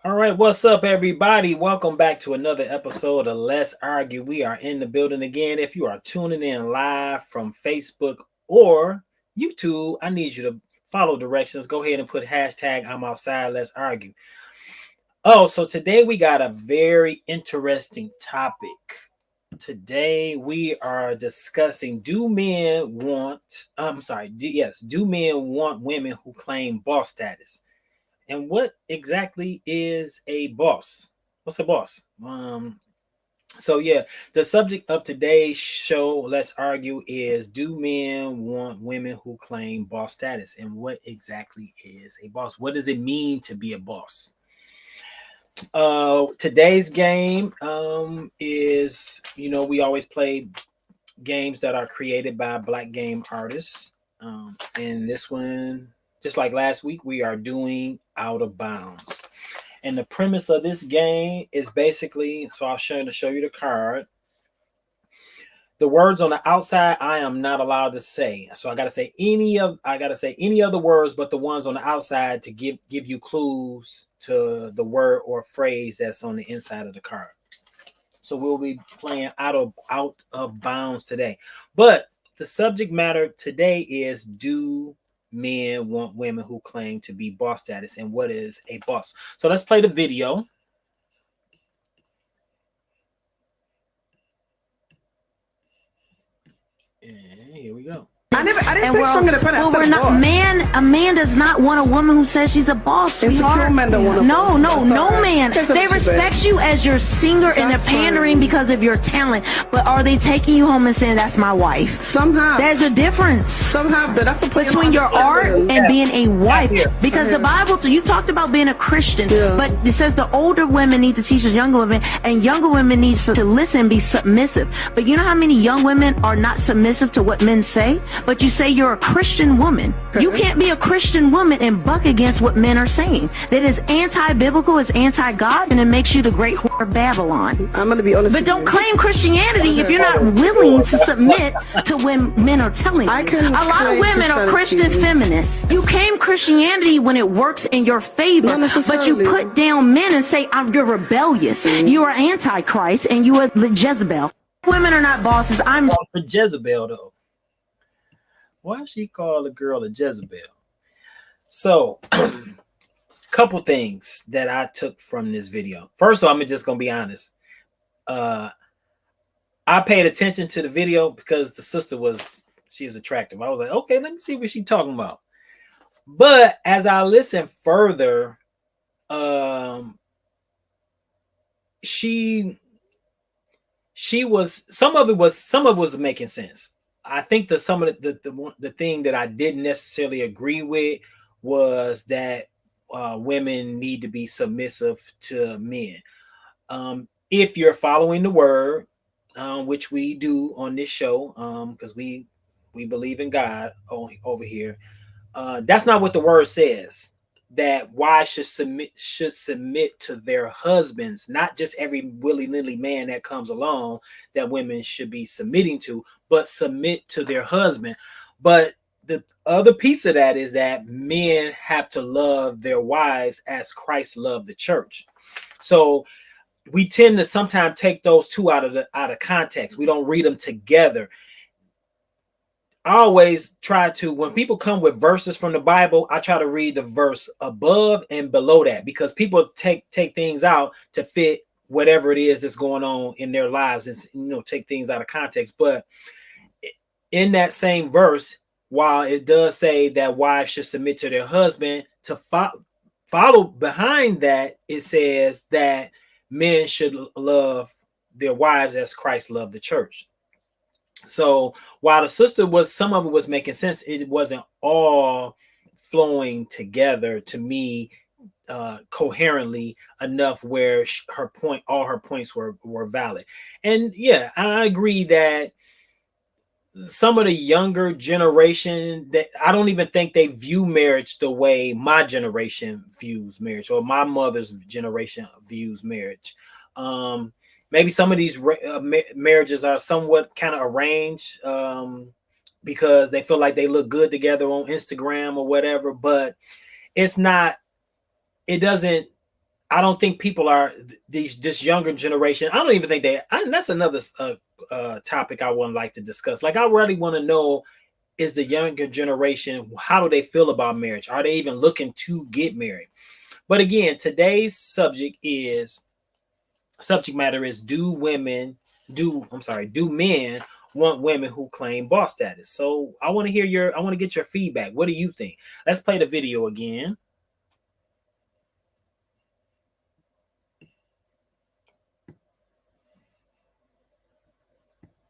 All right, what's up, everybody? Welcome back to another episode of Let's Argue. We are in the building again. If you are tuning in live from Facebook or YouTube, I need you to follow directions. Go ahead and put hashtag I'm outside. Let's argue. Oh, so today we got a very interesting topic. Today we are discussing do men want, I'm sorry, do men want women who claim boss status? And what exactly is a boss? What's a boss? The subject of today's show, Let's Argue, is do men want women who claim boss status? And what exactly is a boss? What does it mean to be a boss? Today's game is, we always play games that are created by Black game artists. And this one, just like last week, we are doing Out of Bounds. And the premise of this game is basically, so I'll show you the card. The words on the outside I am not allowed to say. So I gotta say any of the words but the ones on the outside to give you clues to the word or phrase that's on the inside of the card. So we'll be playing out of bounds today. But the subject matter today is do men want women who claim to be boss status, and what is a boss? So let's play the video. And here we go. I didn't say something to put well, we're not. A man does not want a woman who says she's a boss, sweetheart. No man. They respect you as your singer and they're pandering because of your talent. But are they taking you home and saying that's my wife? Somehow. There's a difference. Somehow. That's the between your art and being a wife. Because the Bible, you talked about being a Christian, but it says the older women need to teach the younger women, and younger women need to listen, be submissive. But you know how many young women are not submissive to what men say? But you say you're a Christian woman. You can't be a Christian woman and buck against what men are saying. That is anti-biblical, it's anti-God, and it makes you the great whore of Babylon. I'm going to be honest. But don't claim Christianity if you're not willing to submit to when men are telling you. A lot of women are Christian feminists. You claim Christianity when it works in your favor, but you put down men and say, you're rebellious. You are antichrist, and you are Jezebel. Women are not bosses. I'm Jezebel, though. Why she call a girl a Jezebel? So, couple things that I took from this video. First of all, I'm just gonna be honest. I paid attention to the video because the sister was attractive. I was like, okay, let me see what she's talking about. But as I listened further, she was some of it was making sense. I think that some of the thing that I didn't necessarily agree with was that women need to be submissive to men. If you're following the word, which we do on this show, because we believe in God over here, that's not what the word says. That wives should submit to their husbands, not just every willy-nilly man that comes along that women should be submitting to, but submit to their husband. But the other piece of that is that men have to love their wives as Christ loved the church. So we tend to sometimes take those two out of context. We don't read them together. I always try to, when people come with verses from the Bible, I try to read the verse above and below that, because people take things out to fit whatever it is that's going on in their lives, and take things out of context. But in that same verse, while it does say that wives should submit to their husband, to follow behind that, it says that men should love their wives as Christ loved the church. So while the sister some of it was making sense, it wasn't all flowing together to me coherently enough where all her points were valid. And yeah, I agree that some of the younger generation, that I don't even think they view marriage the way my generation views marriage, or my mother's generation views marriage. Maybe some of these marriages are somewhat kind of arranged because they feel like they look good together on Instagram or whatever, but it's not. It doesn't I don't think people are this younger generation. I don't even think that's another topic I would like to discuss. Like, I really want to know, is the younger generation, how do they feel about marriage? Are they even looking to get married? But again, today's subject matter is, do men want women who claim boss status? So I want to get your feedback. What do you think? Let's play the video again.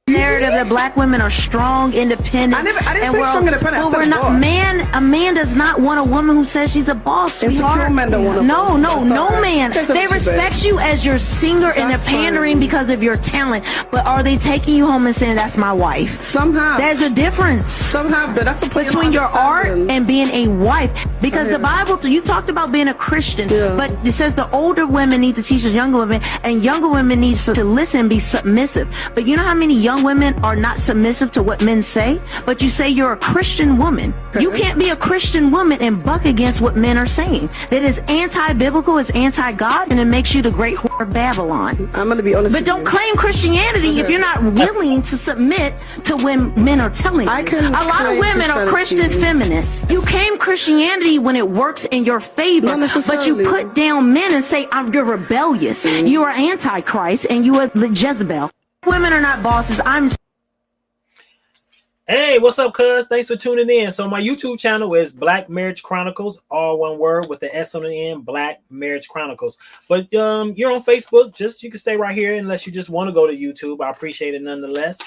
Narrative that black women are strong, independent, I didn't and say strong, independent. well, we're not. A man does not want a woman who says she's a boss, sweetheart. Men don't want No man. They respect you as your singer and they're pandering because of your talent. But are they taking you home and saying, that's my wife? Somehow. There's a difference. Somehow. That's the between your art and being a wife. Because the Bible, you talked about being a Christian, but it says the older women need to teach the younger women, and younger women need to listen and be submissive. But you know how many young women are not submissive to what men say? But you say you're a Christian woman. You can't be a Christian woman and buck against what men are saying. That is anti-biblical, it's anti-God, and it makes you the great whore of Babylon. I'm going to be honest. But don't claim Christianity if you're not willing to submit to when men are telling you. A lot of women are Christian feminists. You claim Christianity when it works in your favor, but you put down men and say, you're rebellious, you are antichrist, and you are Jezebel. Women are not bosses. Hey, what's up, cuz? Thanks for tuning in. So my YouTube channel is Black Marriage Chronicles, all one word with the S on the end, Black Marriage Chronicles. But you're on Facebook. You can stay right here unless you just want to go to YouTube. I appreciate it nonetheless.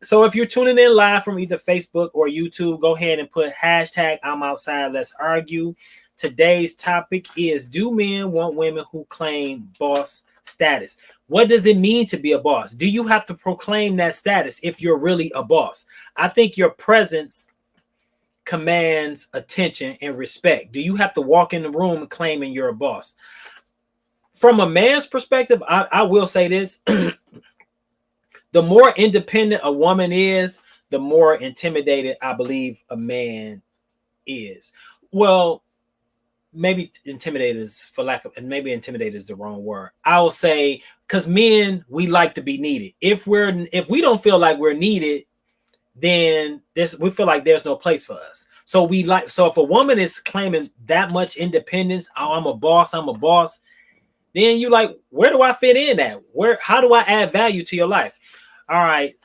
So if you're tuning in live from either Facebook or YouTube, go ahead and put hashtag I'm outside. Let's argue. Today's topic is, do men want women who claim boss status? What does it mean to be a boss? Do you have to proclaim that status if you're really a boss? I think your presence commands attention and respect. Do you have to walk in the room claiming you're a boss? From a man's perspective, I will say this. The more independent a woman is, the more intimidated I believe a man is. Well, maybe intimidated is intimidated is the wrong word. I will say, because men, we like to be needed. If we don't feel like we're needed, then we feel like there's no place for us. So if a woman is claiming that much independence, I'm a boss, then you like, where do I fit in at? How do I add value to your life? All right.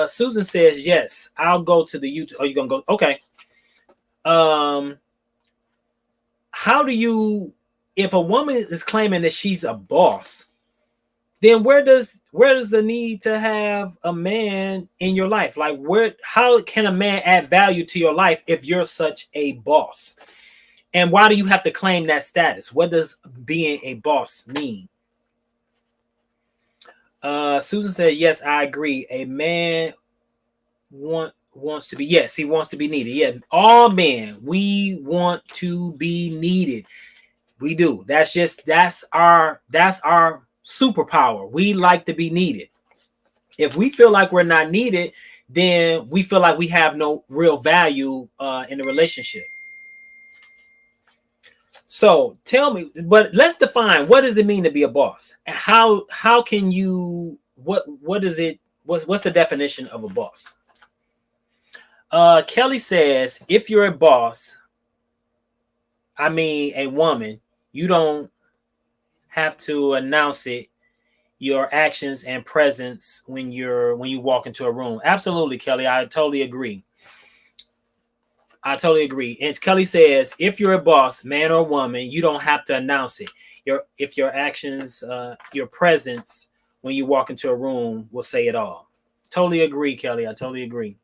Susan says, yes, I'll go to the YouTube. Oh, you're gonna go? Okay. If a woman is claiming that she's a boss, then where does the need to have a man in your life? Like, how can a man add value to your life if you're such a boss? And why do you have to claim that status? What does being a boss mean? Susan said, yes, I agree. A man wants to be, yes, he wants to be needed. Yeah, all men, we want to be needed. We do. That's our superpower. We like to be needed. If we feel like we're not needed, then we feel like we have no real value in the relationship. So tell me, but let's define, what does it mean to be a boss? How can you, what is it? What's the definition of a boss? Kelly says, if you're a boss, I mean a woman, you don't have to announce it, your actions and presence when you walk into a room. Absolutely, Kelly. I totally agree. And Kelly says, if you're a boss, man or woman, you don't have to announce it. If your actions, your presence when you walk into a room will say it all. Totally agree, Kelly. I totally agree.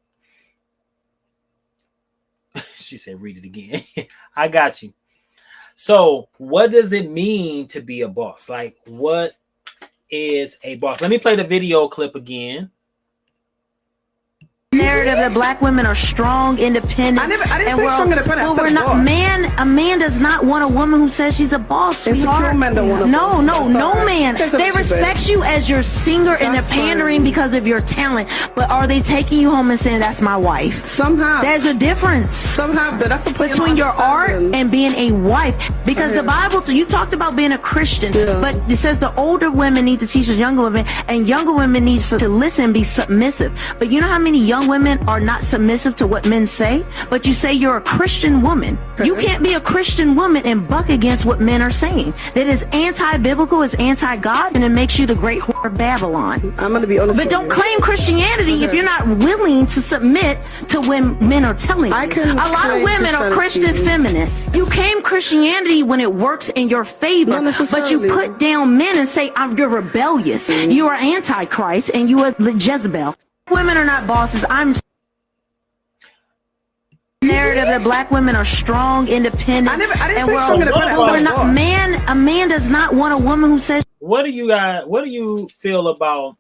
She said, read it again. I got you. So what does it mean to be a boss? Like, what is a boss? Let me play the video clip again. narrative that black women are strong, independent. I didn't say and strong, independent. I well, said we're not. boss. A man does not want a woman who says she's a boss. Insecure men don't want a No, boss. no, That's no all right. man. That's They what you respect said. you as your singer and they're That's pandering fine. because of your talent. But are they taking you home and saying that's my wife? Somehow. There's a difference Somehow. That's the point between your art and being a wife, because the Bible, you talked about being a Christian, but it says the older women need to teach the younger women, and younger women need to listen and be submissive. But you know how many young women are not submissive to what men say? But you say you're a Christian woman. You can't be a Christian woman and buck against what men are saying. That is anti-biblical, it's anti-God, and it makes you the great whore of Babylon. I'm going to be honest. But don't claim Christianity if you're not willing to submit to when men are telling you. A lot of women are Christian feminists. You claim Christianity when it works in your favor, but you put down men and say, you're rebellious. You are Antichrist and you are Jezebel. Women are not bosses. I'm narrative that black women are strong, independent. I didn't and say strong, independent. we're not. A man does not want a woman who says. What do you feel about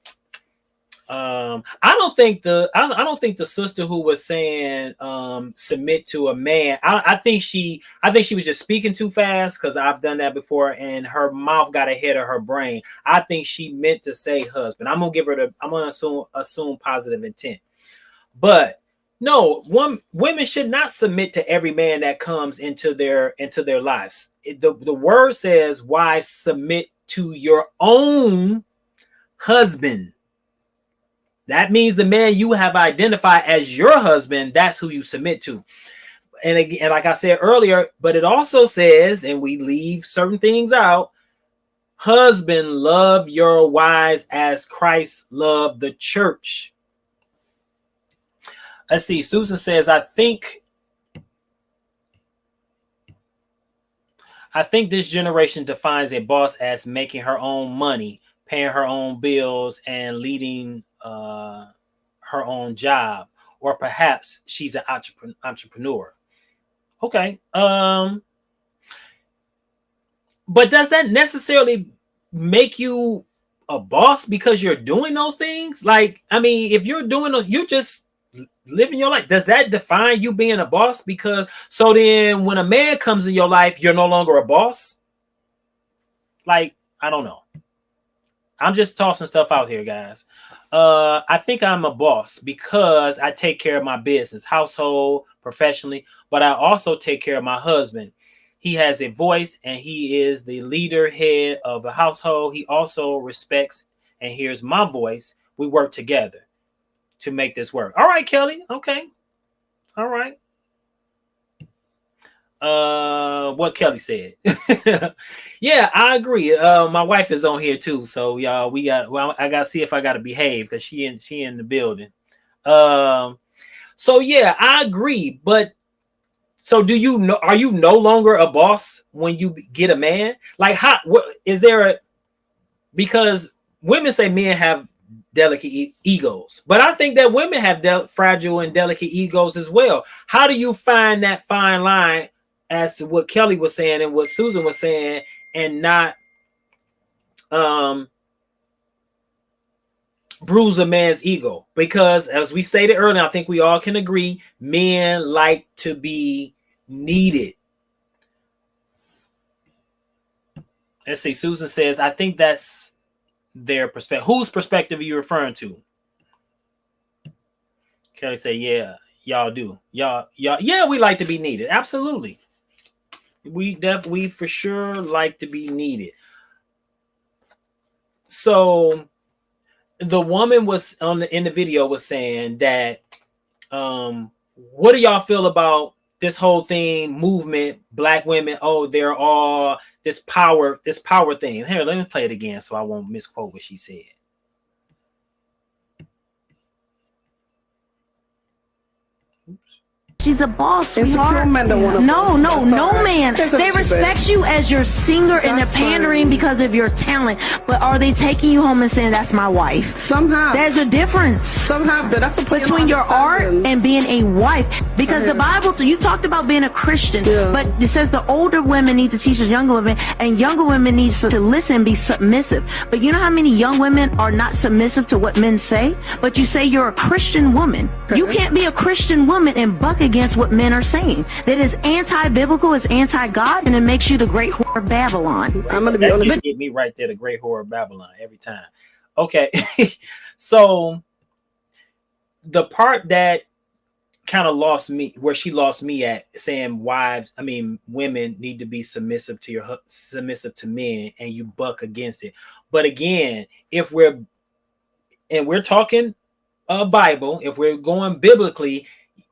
I don't think the sister who was saying submit to a man, I think she was just speaking too fast, because I've done that before and her mouth got ahead of her brain. I think she meant to say husband. I'm gonna assume positive intent. But no, women should not submit to every man that comes into their lives. The word says, wives, submit to your own husband. That means the man you have identified as your husband, that's who you submit to. And again, like I said earlier, but it also says, and we leave certain things out, husband, love your wives as Christ loved the church. Let's see. Susan says, I think this generation defines a boss as making her own money, paying her own bills, and leading her own job, or perhaps she's an entrepreneur. Okay. But does that necessarily make you a boss because you're doing those things? Like, I mean, if you're just living your life, does that define you being a boss? Because so then when a man comes in your life, you're no longer a boss? Like, I don't know. I'm just tossing stuff out here, guys. I think I'm a boss because I take care of my business, household, professionally, but I also take care of my husband. He has a voice and he is the leader, head of the household. He also respects and hears my voice. We work together to make this work. All right, Kelly. Okay. All right. What Kelly said. Yeah, I agree. My wife is on here too, so y'all, I gotta see if I gotta behave because she in the building. So yeah, I agree. But so do you know? Are you no longer a boss when you get a man? Like, what is there? Because women say men have delicate egos, but I think that women have fragile and delicate egos as well. How do you find that fine line as to what Kelly was saying and what Susan was saying, and not bruise a man's ego? Because as we stated earlier, I think we all can agree, men like to be needed. Let's see. Susan says, I think that's their perspective. Whose perspective are you referring to? Kelly say, yeah, y'all do. Y'all, yeah, we like to be needed. Absolutely. We for sure like to be needed. So the woman was in the video was saying that what do y'all feel about this whole thing, movement, black women? Oh, they're all this power thing. Here, let me play it again so I won't misquote what she said. she's a boss, Insecure sweetheart. men don't wanna No, boss. no, That's no, alright. man. That's They what you respect you as your singer and they're That's pandering fine. because of your talent. But are they taking you home and saying that's my wife? Somehow. There's a difference Somehow. That's a between your art and being a wife, because the Bible, you talked about being a Christian, Yeah. but it says the older women need to teach the younger women, and younger women need to listen and be submissive. But you know how many young women are not submissive to what men say? But you say you're a Christian woman. You can't be a Christian woman and buck against what men are saying. That is anti-biblical, it's anti-God, and it makes you the great whore of Babylon. I'm gonna be honest. You get me right there, the great whore of Babylon, every time. Okay. So the part that kind of lost me, where she lost me at, saying women need to be submissive to men, and you buck against it. But again, if we're talking Bible, if we're going biblically,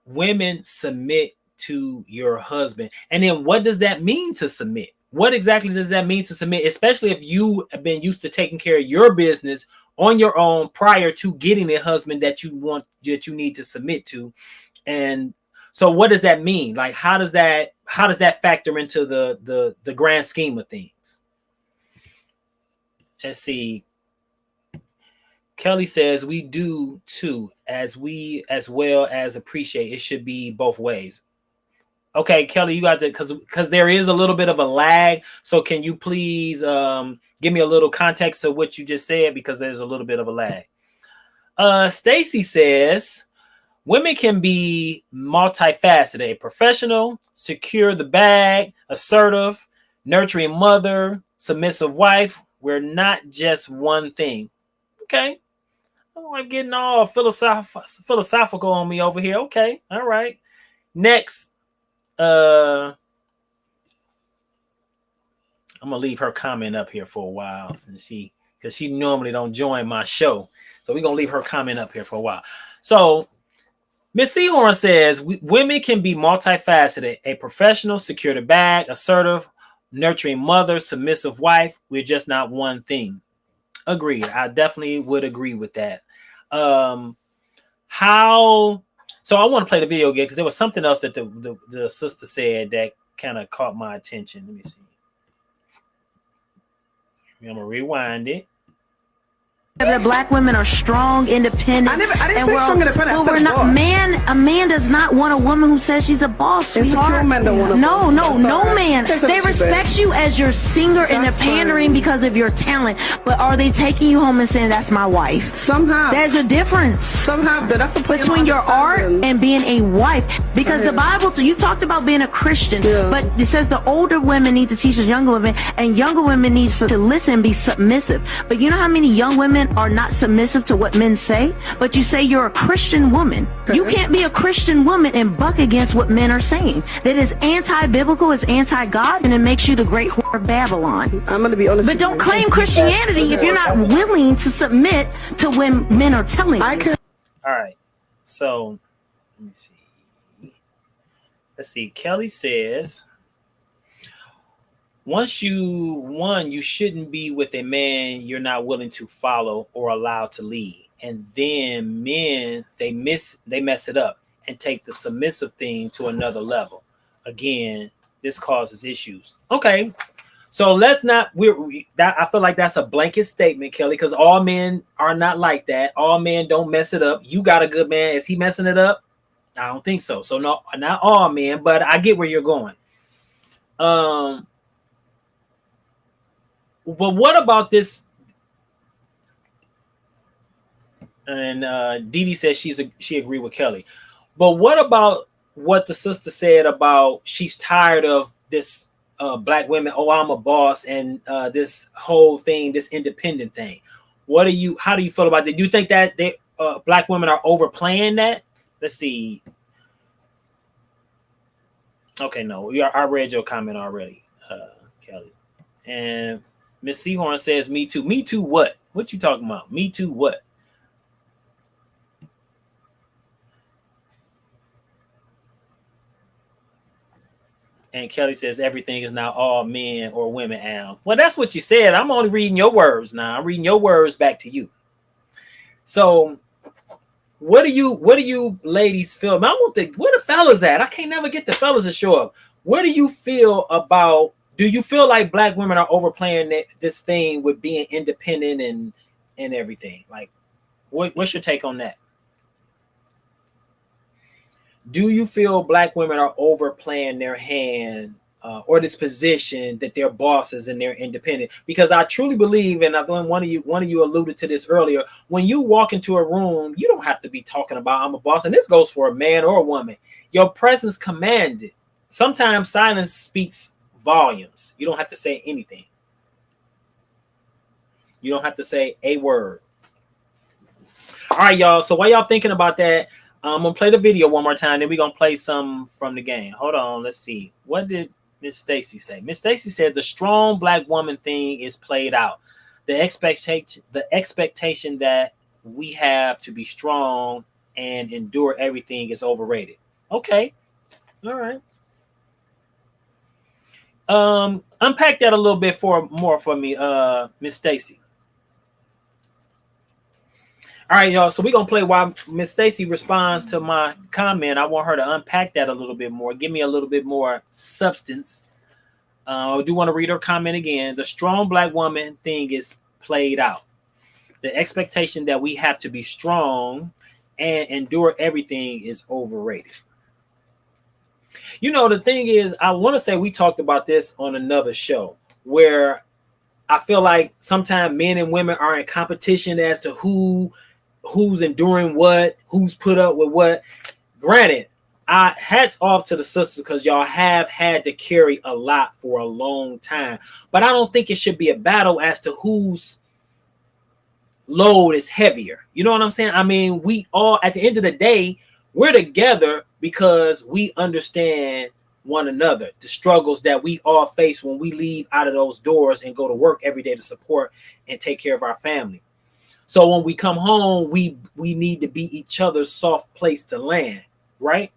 women submit to your husband. And then what does that mean to submit? What exactly does that mean to submit, especially if you have been used to taking care of your business on your own prior to getting a husband that you need to submit to? And so what does that mean? Like, how does that factor into the grand scheme of things? Let's see. Kelly says we do too, as well as appreciate. It should be both ways. Okay, Kelly, you got to, because there is a little bit of a lag. So can you please give me a little context of what you just said, because there's a little bit of a lag. Stacy says women can be multifaceted: a professional, secure the bag, assertive, nurturing mother, submissive wife. We're not just one thing. Okay. Oh, I'm getting all philosophical on me over here. Okay. All right. Next. I'm gonna leave her comment up here for a while, because she normally don't join my show. So we're gonna leave her comment up here for a while. So Miss Seahorn says women can be multifaceted: a professional, secure the bag, assertive, nurturing mother, submissive wife. We're just not one thing. Agreed. I definitely would agree with that. So I want to play the video again, because there was something else that the sister said that kind of caught my attention. Let me see. I'm gonna rewind it. That black women are strong, independent. I didn't and say we're strong, independent. I well, said we're not. boss. A man does not want a woman who says she's a boss, Insecure sweetheart. men don't wanna No, boss. no, That's no, alright. man. That's what They you respect you as your singer and they're That's pandering fine. because of your talent. But are they taking you home and saying that's my wife? Somehow. There's a difference Somehow. That's a between your art and being a wife, because the Bible, you talked about being a Christian, Yeah. but it says the older women need to teach the younger women, and younger women need to listen and be submissive. But you know how many young women are not submissive to what men say? But you say you're a Christian woman. You can't be a Christian woman and buck against what men are saying. That is anti-biblical, it's anti-God, and it makes you the great whore of Babylon. I'm gonna be honest. But don't claim Christianity if you're not willing to submit to when men are telling you. I can. All right. So let me see. Let's see. Kelly says, you shouldn't be with a man you're not willing to follow or allow to lead. And then men, they mess it up and take the submissive thing to another level. Again, this causes issues. Okay. So let's not, I feel like that's a blanket statement, Kelly, because all men are not like that. All men don't mess it up. You got a good man. Is he messing it up? I don't think so. So no, not all men, but I get where you're going. But what about this? And Dee Dee says she agreed with Kelly. But what about what the sister said about she's tired of this black women, oh, I'm a boss, and this whole thing, this independent thing. How do you feel about that? Do you think that black women are overplaying that? Let's see. Okay, no, I read your comment already, Kelly. And Miss Seahorn says, me too. Me too what? What you talking about? Me too what? And Kelly says everything is now all men or women, Al. Well, that's what you said. I'm only reading your words now. I'm reading your words back to you. So what do you ladies feel? I want the where the fellas at? I can't never get the fellas to show up. What do you feel about? Do you feel like black women are overplaying this thing with being independent and everything? Like, what's your take on that? Do you feel black women are overplaying their hand or this position that they're bosses and they're independent? Because I truly believe, and I think one of you alluded to this earlier. When you walk into a room, you don't have to be talking about I'm a boss, and this goes for a man or a woman. Your presence commanded. Sometimes silence speaks volumes. You don't have to say anything. You don't have to say a word. All right, y'all. So while y'all thinking about that, I'm gonna play the video one more time. Then we're gonna play some from the game. Hold on. Let's see. What did Miss Stacy say? Miss Stacy said the strong black woman thing is played out. The expectation that we have to be strong and endure everything is overrated. Okay. All right. Unpack that a little bit more for me, Miss Stacy. All right, y'all. So we're gonna play while Miss Stacy responds to my comment. I want her to unpack that a little bit more. Give me a little bit more substance. I do want to read her comment again. The strong black woman thing is played out. The expectation that we have to be strong and endure everything is overrated. You know, the thing is, I want to say we talked about this on another show where I feel like sometimes men and women are in competition as to who's enduring what, who's put up with what. Granted, I hats off to the sisters because y'all have had to carry a lot for a long time. But I don't think it should be a battle as to whose load is heavier. You know what I'm saying? I mean, we all, at the end of the day, we're together because we understand one another, the struggles that we all face when we leave out of those doors and go to work every day to support and take care of our family. So when we come home, we need to be each other's soft place to land, right?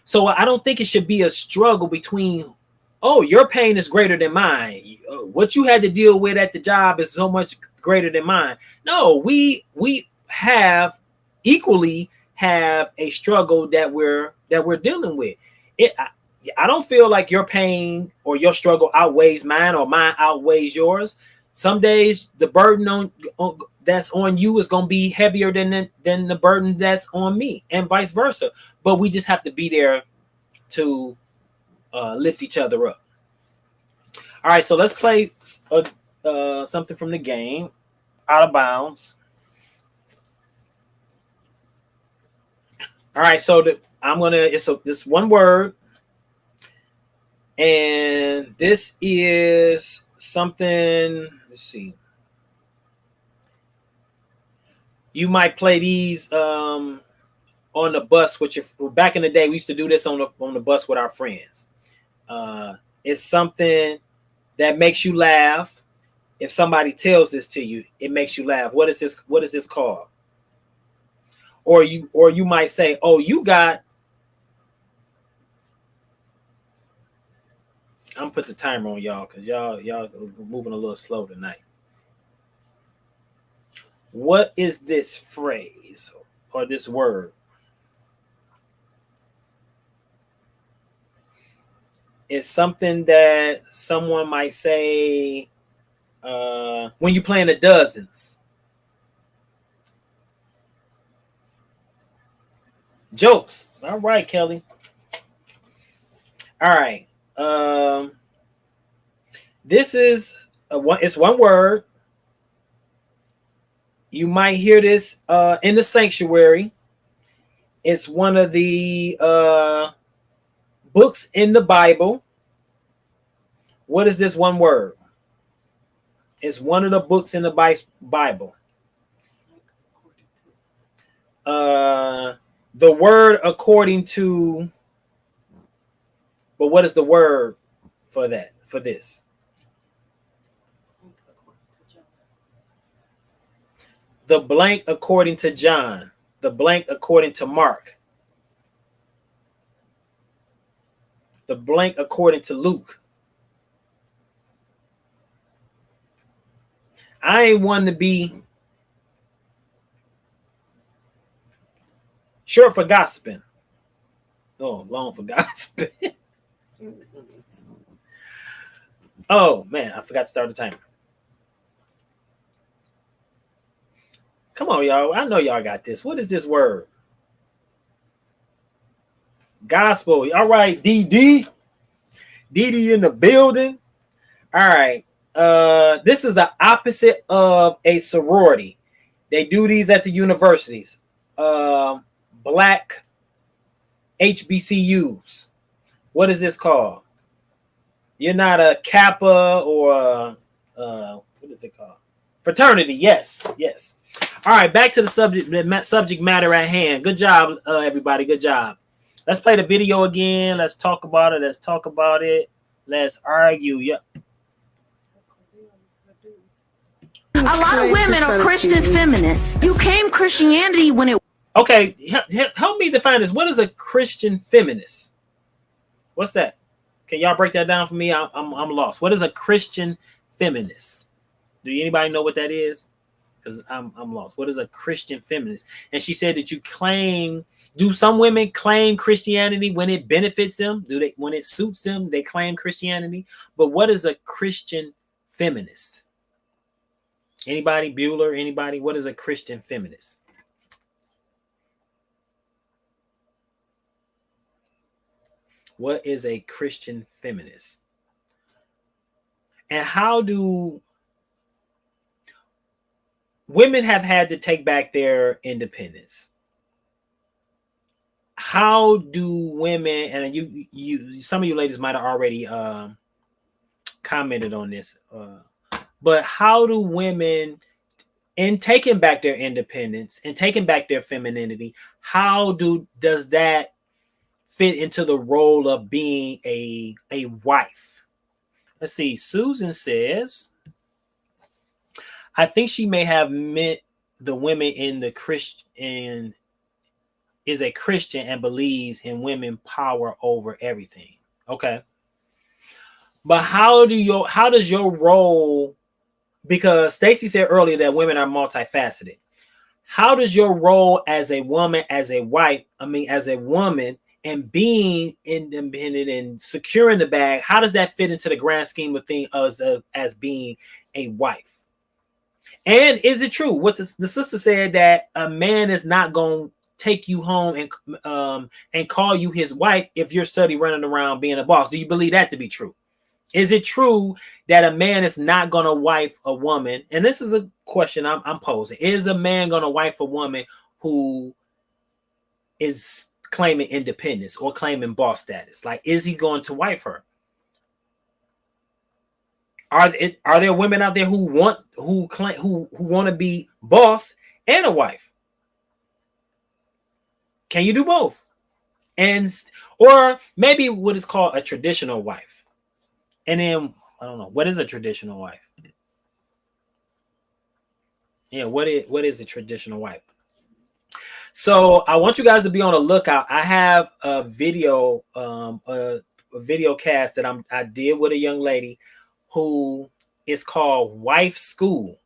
So I don't think it should be a struggle between, oh, your pain is greater than mine. What you had to deal with at the job is so much greater than mine. No, we have equally have a struggle that we're dealing with. I don't feel like your pain or your struggle outweighs mine or mine outweighs yours. Some days the burden on that's on you is going to be heavier than the burden that's on me, and vice versa. But we just have to be there to lift each other up. All right, so let's play something from the game, Out of Bounds. All right, so it's this one word, and this is something. Let's see. You might play these on the bus with your. Back in the day, we used to do this on the bus with our friends. It's something that makes you laugh. If somebody tells this to you, it makes you laugh. What is this? What is this called? Or you might say, "Oh, you got." I'm gonna put the timer on y'all because y'all moving a little slow tonight. What is this phrase or this word? It's something that someone might say when you're playing the dozens. Jokes. All right, Kelly. All right. This is it's one word. You might hear this in the sanctuary. It's one of the books in the Bible. What is this one word? It's one of the books in the Bible. The word according to, but what is the word for that, for this? The blank according to John, the blank according to Mark, the blank according to Luke. I ain't one to be Short for gossiping. Oh, long for gossiping. Oh man, I forgot to start the timer. Come on, y'all. I know y'all got this. What is this word? Gospel. All right, DD. DD in the building. All right. This is the opposite of a sorority. They do these at the universities. Black HBCUs. What is this called? You're not a Kappa or what is it called? Fraternity. Yes, yes. All right, back to the subject matter at hand. Good job, everybody. Good job. Let's play the video again. Let's talk about it. Let's talk about it. Let's argue. Yep. A lot of women are Christian feminists. You came Christianity when it. Okay, help me define this. What is a Christian feminist? What's that? Can y'all break that down for me? I'm lost. What is a Christian feminist? Do anybody know what that is? Because I'm lost. What is a Christian feminist? And she said that you claim. Do some women claim Christianity when it benefits them? Do they, when it suits them, they claim Christianity? But what is a Christian feminist? Anybody? Bueller? Anybody? What is a Christian feminist? What is a Christian feminist? And how do women have had to take back their independence? How do women, and you some of you ladies might have already commented on this, but how do women, in taking back their independence and taking back their femininity, how does that fit into the role of being a wife? Let's see. Susan says, I think she may have meant the women in the Christian is a Christian and believes in women power over everything. Okay. But how does your role, because Stacy said earlier that women are multifaceted. How does your role as a woman, as a wife, as a woman, and being independent and securing the bag, how does that fit into the grand scheme of things as being a wife? And is it true what the sister said, that a man is not going to take you home and call you his wife if you're study running around being a boss? Do you believe that to be true? Is it true that a man is not going to wife a woman? And this is a question I'm posing. Is a man going to wife a woman who is claiming independence or claiming boss status? Like, is he going to wife her? Are there women out there who want to be boss and a wife? Can you do both? Or maybe what is called a traditional wife. And then I don't know, what is a traditional wife? Yeah, what is a traditional wife? So I want you guys to be on the lookout. I have a video, a video cast that I did with a young lady who is called Wife School.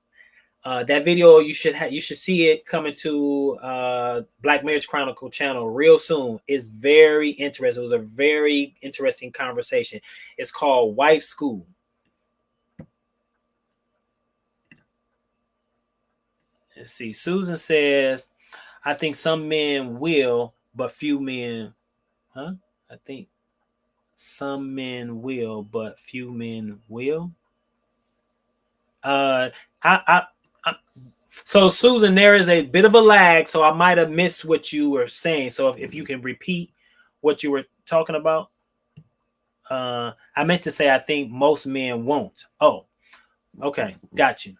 That video you should see it coming to Black Marriage Chronicle channel real soon. It's very interesting. It was a very interesting conversation. It's called Wife School. Let's see. Susan says, I think some men will, but few men. I think some men will, but few men will. So Susan, there is a bit of a lag, so I might have missed what you were saying. So if you can repeat what you were talking about. I meant to say I think most men won't. Oh, okay, got you.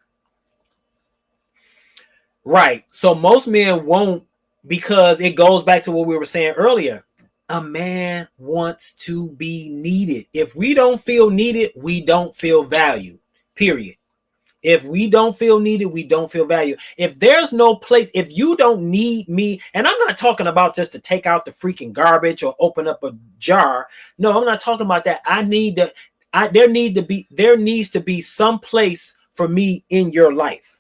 Right. So most men won't, because it goes back to what we were saying earlier. A man wants to be needed. If we don't feel needed, we don't feel valued. Period. If we don't feel needed, we don't feel valued. If there's no place, if you don't need me, and I'm not talking about just to take out the freaking garbage or open up a jar. No, I'm not talking about that. There needs to be some place for me in your life.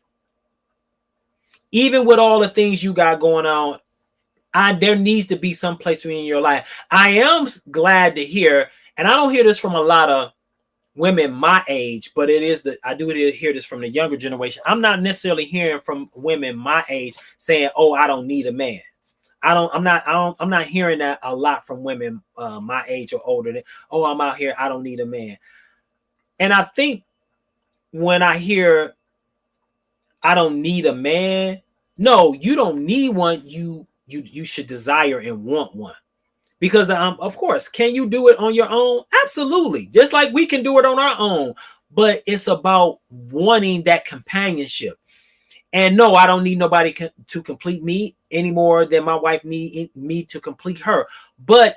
Even with all the things you got going on, there needs to be some place for me in your life. I am glad to hear, and I don't hear this from a lot of women my age, but I do hear this from the younger generation. I'm not necessarily hearing from women my age saying, "Oh, I don't need a man." I'm not hearing that a lot from women my age or older. Oh, I'm out here, I don't need a man. And I think when I hear I don't need a man, no, you don't need one. You should desire and want one. Because of course, can you do it on your own? Absolutely. Just like we can do it on our own. But it's about wanting that companionship. And no, I don't need nobody to complete me any more than my wife need me to complete her. But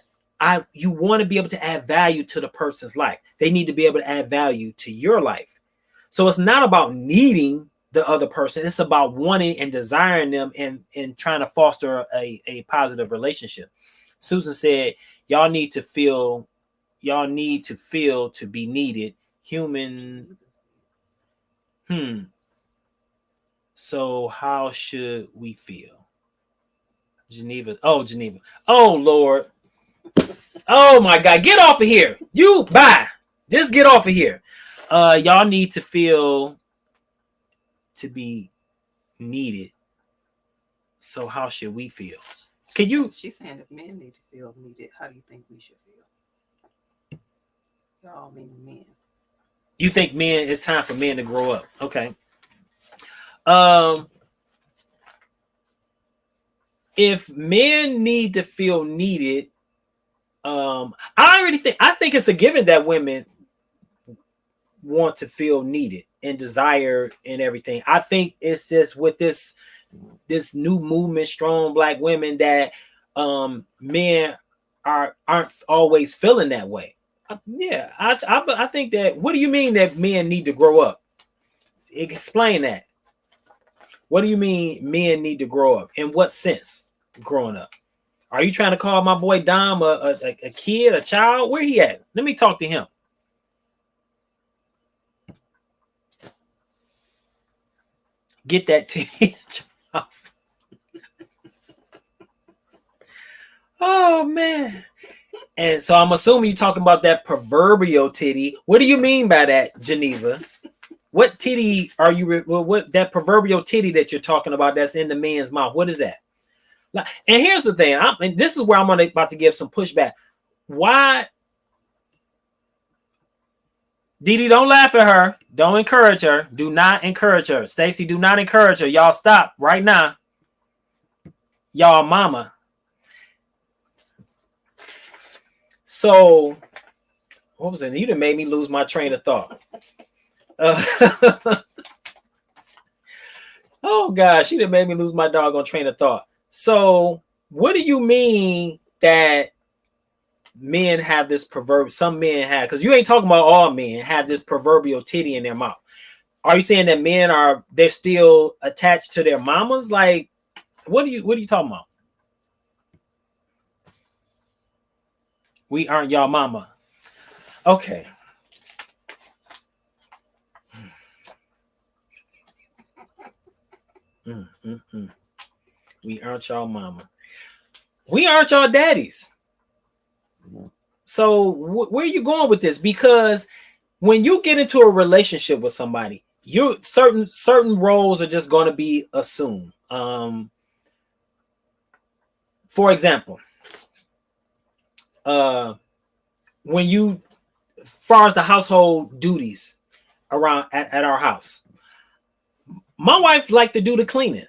you want to be able to add value to the person's life. They need to be able to add value to your life. So it's not about needing the other person. It's about wanting and desiring them and trying to foster a positive relationship. Susan said, y'all need to feel to be needed. Human. So how should we feel? Geneva. Oh, Lord. Oh my God. Get off of here. Just get off of here. Y'all need to feel to be needed. So how should we feel? Can you? She's saying if men need to feel needed, how do you think we should feel? Y'all meaning men. You think it's time for men to grow up? Okay. If men need to feel needed, I think it's a given that women want to feel needed and desire and everything. I think it's just with this new movement, strong Black women, that men aren't always feeling that way. I think that. What do you mean that men need to grow up? Explain that. What do you mean men need to grow up? In what sense, growing up? Are you trying to call my boy Dom a kid, a child? Where he at? Let me talk to him. Get that teenage off. Oh, man. And so I'm assuming you're talking about that proverbial titty. What do you mean by that, Geneva? What titty are you? What that proverbial titty that you're talking about that's in the man's mouth? What is that? And here's the thing. And this is where I'm about to give some pushback. Why? Didi, don't laugh at her. Don't encourage her. Do not encourage her. Stacy, do not encourage her. Y'all stop right now. Y'all mama. So, what was it? You done made me lose my train of thought. Oh gosh, she done made me lose my doggone train of thought. So, what do you mean that men have this some men have, because you ain't talking about all men have this proverbial titty in their mouth. Are you saying that men they're still attached to their mamas? Like, what are you talking about? We aren't y'all mama. Okay. We aren't y'all mama. We aren't y'all daddies. So where are you going with this? Because when you get into a relationship with somebody, you certain roles are just going to be assumed. For example, when you, as far as the household duties around at our house, my wife like to do the cleaning.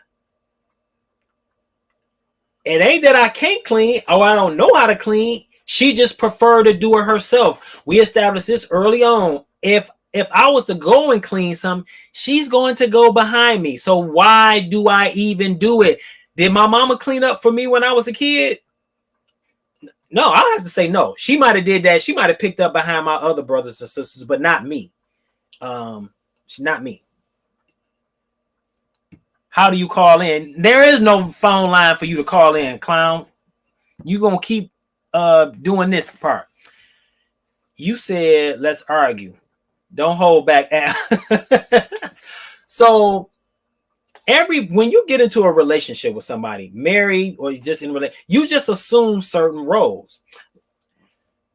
It ain't that I can't clean or I don't know how to clean. She just prefer to do it herself. We established this early on. If I was to go and clean something, she's going to go behind me. So why do I even do it? Did my mama clean up for me when I was a kid? No, I have to say no. She might have did that. She might have picked up behind my other brothers and sisters, but not me. She's not me. How do you call in? There is no phone line for you to call in, clown. You gonna keep doing this part. You said let's argue. Don't hold back. So when you get into a relationship with somebody, married or just in relation, you just assume certain roles.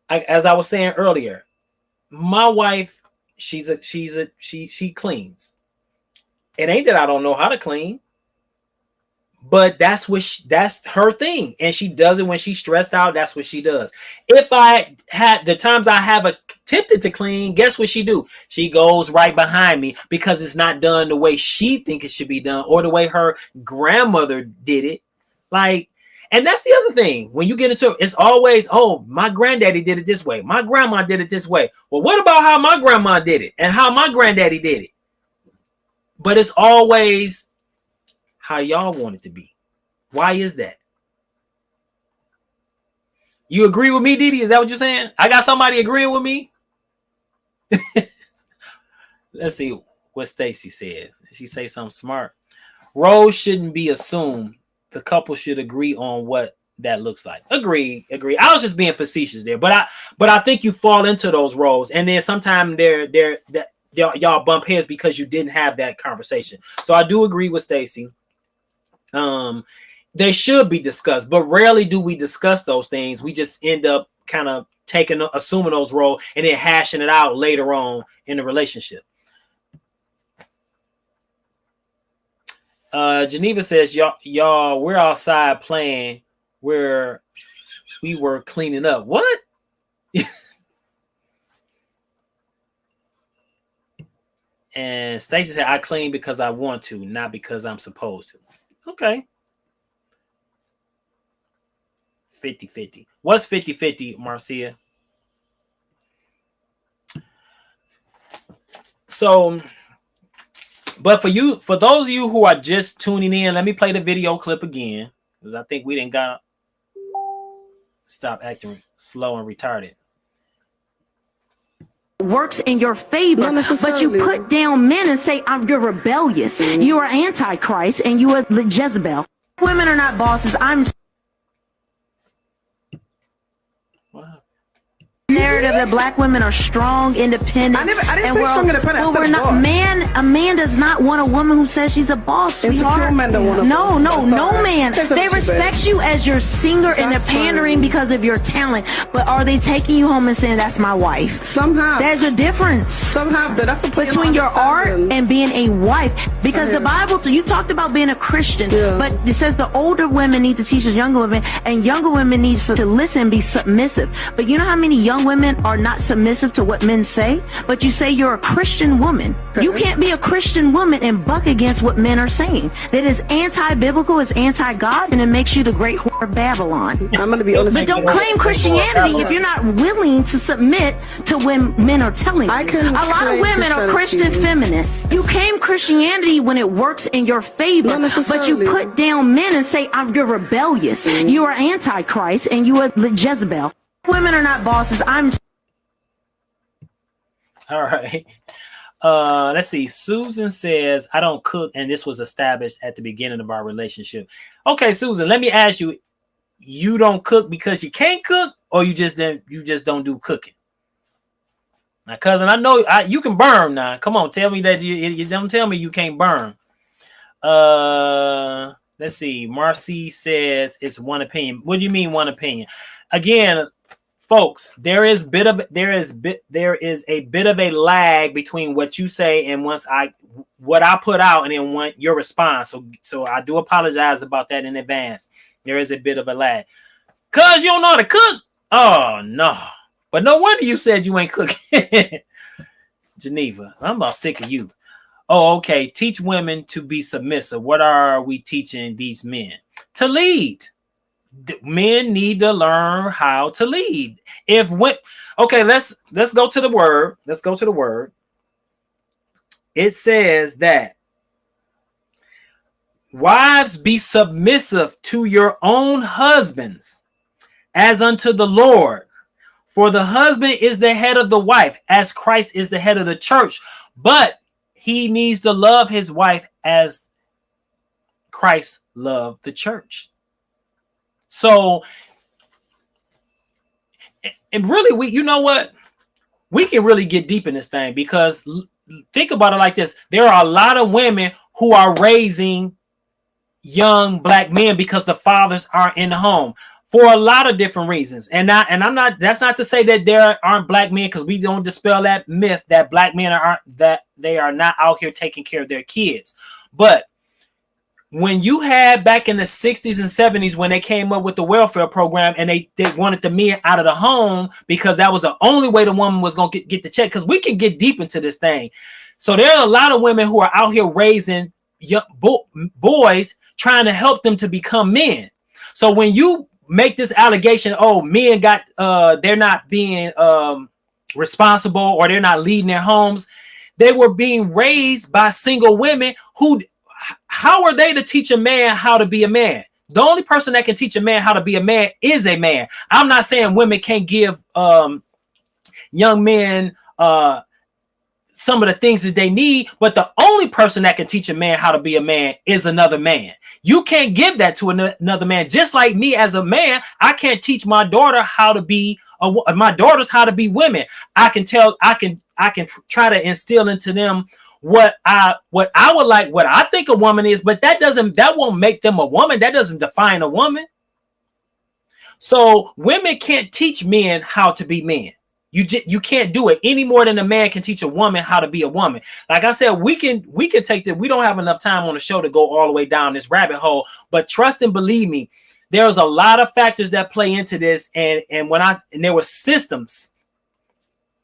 As I was saying earlier, my wife, she cleans. It ain't that I don't know how to clean, but that's her thing, and she does it when she's stressed out. That's what she does. If I had the times I have attempted to clean, guess what she do? She goes right behind me because it's not done the way she think it should be done or the way her grandmother did it. Like, and that's the other thing. When you get into it, it's always, oh, my granddaddy did it this way. My grandma did it this way. Well, what about how my grandma did it and how my granddaddy did it? But it's always how y'all want it to be. Why is that? You agree with me, Didi? Is that what you're saying? I got somebody agreeing with me? Let's see what Stacy said. Did she say something smart? Roles shouldn't be assumed. The couple should agree on what that looks like. Agree. I was just being facetious there, but I think you fall into those roles, and then sometimes y'all bump heads because you didn't have that conversation. So I do agree with Stacy. They should be discussed, but rarely do we discuss those things. We just end up kind of assuming those roles and then hashing it out later on in the relationship. Geneva says, y'all, we're outside playing where we were cleaning up. What? And Stacy said, I clean because I want to, not because I'm supposed to. Okay. 50-50. What's 50-50, Marcia? So, but for those of you who are just tuning in, let me play the video clip again, because I think we didn't got stop acting slow and retarded. Works in your favor, but you put down men and say, you're rebellious, you are antichrist, and you are Jezebel. Women are not bosses. I'm narrative that black women are strong, independent. I didn't say strong, independent. Well, we're not. A man does not want a woman who says she's a boss, sweetheart. No man. They respect you as your singer and they're pandering because of your talent. But are they taking you home and saying that's my wife? Somehow. There's a difference. Somehow. That's the between your art and being a wife. Because the Bible, you talked about being a Christian, but it says the older women need to teach the younger women, and younger women need to listen and be submissive. But you know how many young women are not submissive to what men say? But you say you're a Christian woman. You can't be a Christian woman and buck against what men are saying. That is anti-biblical, it's anti-God, and it makes you the great whore of Babylon. I'm going to be honest. But don't claim Christianity if you're not willing to submit to when men are telling you. A lot of women are Christian feminists. You claim Christianity when it works in your favor, but you put down men and say, you're rebellious, you are antichrist, and you are Jezebel. Women are not bosses. All right. Let's see. Susan says, I don't cook, and this was established at the beginning of our relationship. Okay, Susan, let me ask you, you don't cook because you can't cook, or you just don't do cooking? Now, cousin, I know you can burn now. Come on, tell me that you don't tell me you can't burn. Let's see. Marcy says it's one opinion. What do you mean one opinion? Again, folks, there is a bit of a lag between what you say and what I put out and then your response. So I do apologize about that in advance. There is a bit of a lag. Cause you don't know how to cook. Oh no. But no wonder you said you ain't cooking. Geneva, I'm about sick of you. Oh, okay. Teach women to be submissive. What are we teaching these men? To lead. Men need to learn how to lead. Okay, let's go to the word. Let's go to the word. It says that wives, be submissive to your own husbands as unto the Lord. For the husband is the head of the wife, as Christ is the head of the church. But he needs to love his wife as Christ loved the church. So, and really, you know what? We can really get deep in this thing, because think about it like this. There are a lot of women who are raising young black men because the fathers are in the home for a lot of different reasons. And I'm not, that's not to say that there aren't black men, because we don't dispel that myth that black men that they are not out here taking care of their kids. But when you had back in the 60s and 70s, when they came up with the welfare program and they wanted the men out of the home because that was the only way the woman was going to get the check, because we can get deep into this thing. So there are a lot of women who are out here raising young boys, trying to help them to become men. So when you make this allegation, oh, men got they're not being responsible, or they're not leading their homes, they were being raised by single women who, how are they to teach a man how to be a man? The only person that can teach a man how to be a man is a man. I'm not saying women can't give young men some of the things that they need, but the only person that can teach a man how to be a man is another man. You can't give that to another man. Just like me as a man, I can't teach my daughter how to be my daughters how to be women. I can try to instill into them what I would like, what I think a woman is, but that won't make them a woman. That doesn't define a woman. So women can't teach men how to be men. You can't do it any more than a man can teach a woman how to be a woman. Like I said, we can take that. We don't have enough time on the show to go all the way down this rabbit hole, but trust and believe me, there's a lot of factors that play into this. And there were systems.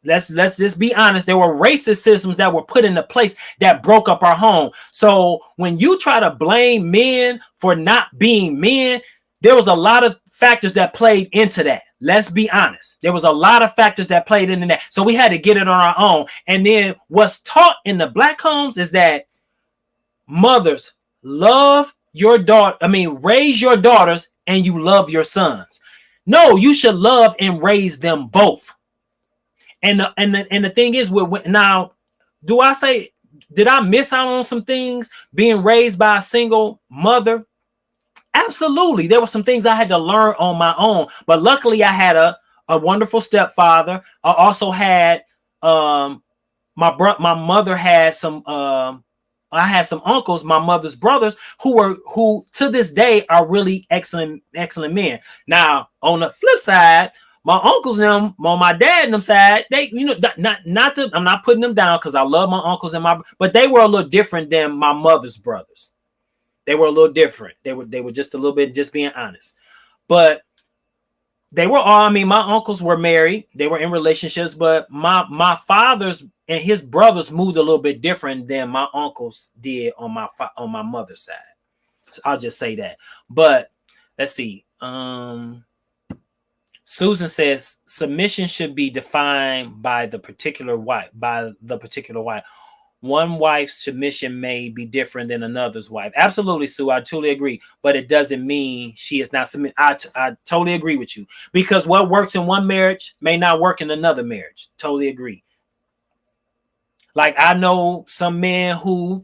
Let's just be honest. There were racist systems that were put into place that broke up our home. So when you try to blame men for not being men, there was a lot of factors that played into that. Let's be honest. There was a lot of factors that played into that. So we had to get it on our own. And then what's taught in the black homes is that mothers love your daughter. Raise your daughters and you love your sons. No, you should love and raise them both. And the thing is, now, did I miss out on some things being raised by a single mother? Absolutely. There were some things I had to learn on my own, but luckily I had a wonderful stepfather. I also had my mother had some I had some uncles, my mother's brothers, who to this day are really excellent men. Now, on the flip side, my uncles them on my dad and them side, they, I'm not putting them down because I love my uncles but they were a little different than my mother's brothers. They were a little different. They were just a little bit, just being honest. But they were all, my uncles were married. They were in relationships, but my father's and his brothers moved a little bit different than my uncles did on my mother's side. So I'll just say that. But let's see. Susan says submission should be defined by the particular wife. One wife's submission may be different than another's wife. Absolutely, Sue. I totally agree. But it doesn't mean she is not submit. I totally agree with you. Because what works in one marriage may not work in another marriage. Totally agree. Like I know some men who,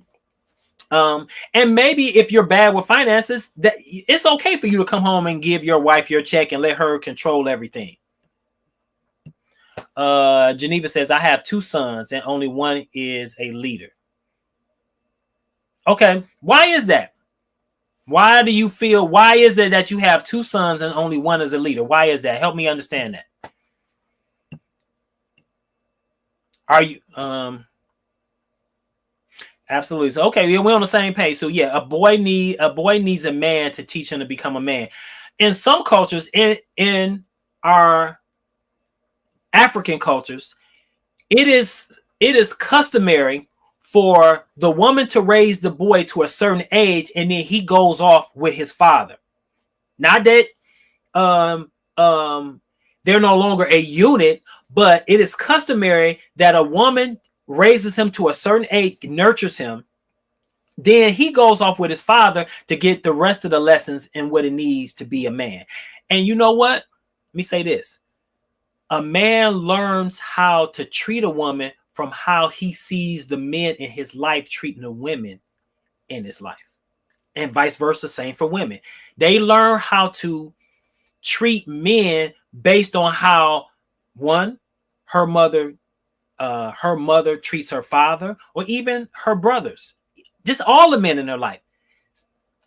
and maybe if you're bad with finances, that it's okay for you to come home and give your wife your check and let her control everything. Geneva says, I have 2 sons and only one is a leader. Okay. Why is that? Why is it that you have 2 sons and only one is a leader? Why is that? Help me understand that. Are you, absolutely. So, okay. We're on the same page. So yeah, a boy needs a man to teach him to become a man. In some cultures, in our African cultures, it is customary for the woman to raise the boy to a certain age, and then he goes off with his father. Not that they're no longer a unit, but it is customary that a woman raises him to a certain age, nurtures him, then he goes off with his father to get the rest of the lessons and what it needs to be a man. And you know what? Let me say this. A man learns how to treat a woman from how he sees the men in his life treating the women in his life. And vice versa, same for women. They learn how to treat men based on how, one, her mother treats her father, or even her brothers. just all the men in their life.